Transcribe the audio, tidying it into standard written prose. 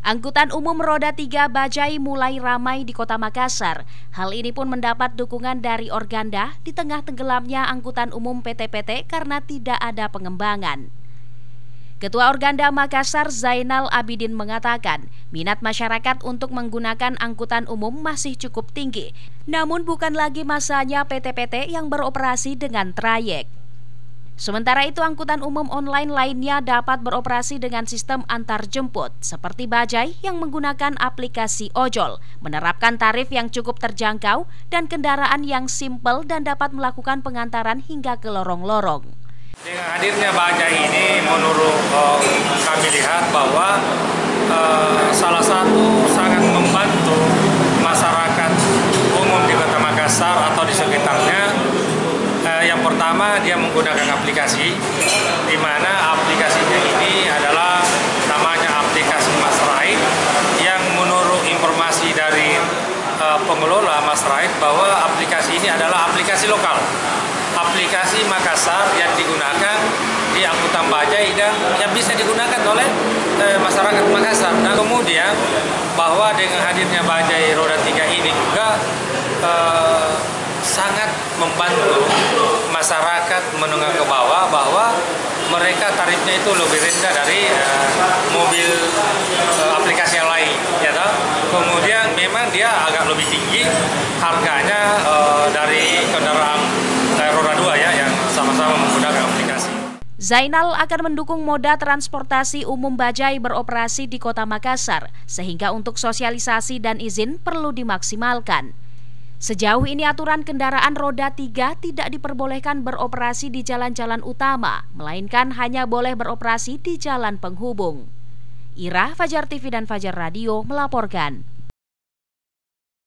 Angkutan umum roda 3 Bajai mulai ramai di Kota Makassar. Hal ini pun mendapat dukungan dari Organda di tengah tenggelamnya angkutan umum PT-PT karena tidak ada pengembangan. Ketua Organda Makassar Zainal Abidin mengatakan, minat masyarakat untuk menggunakan angkutan umum masih cukup tinggi, namun bukan lagi masanya PT-PT yang beroperasi dengan trayek. Sementara itu, angkutan umum online lainnya dapat beroperasi dengan sistem antar jemput, seperti Bajai yang menggunakan aplikasi ojol, menerapkan tarif yang cukup terjangkau dan kendaraan yang simpel dan dapat melakukan pengantaran hingga ke lorong-lorong. Dengan hadirnya Bajai ini, menurut kami lihat bahwa salah satu sangat membantu masyarakat umum di Kota Makassar atau di sekitarnya. Yang pertama, dia menggunakan aplikasi, di mana aplikasinya ini adalah namanya aplikasi Mas Raid, yang menurut informasi dari pengelola Mas Raid bahwa aplikasi ini adalah aplikasi lokal, aplikasi Makassar yang digunakan di angkutan Bajai dan yang bisa digunakan oleh masyarakat Makassar. Dan kemudian bahwa dengan hadirnya Bajai roda 3 ini juga sangat membantu masyarakat menengah ke bawah, bahwa mereka tarifnya itu lebih rendah dari mobil aplikasi yang lain, ya toh? Kemudian memang dia agak lebih tinggi harganya dari kendaraan roda 2 ya, yang sama-sama menggunakan aplikasi. Zainal akan mendukung moda transportasi umum Bajai beroperasi di Kota Makassar, sehingga untuk sosialisasi dan izin perlu dimaksimalkan. Sejauh ini aturan kendaraan roda 3 tidak diperbolehkan beroperasi di jalan-jalan utama, melainkan hanya boleh beroperasi di jalan penghubung. Ira, Fajar TV dan Fajar Radio melaporkan.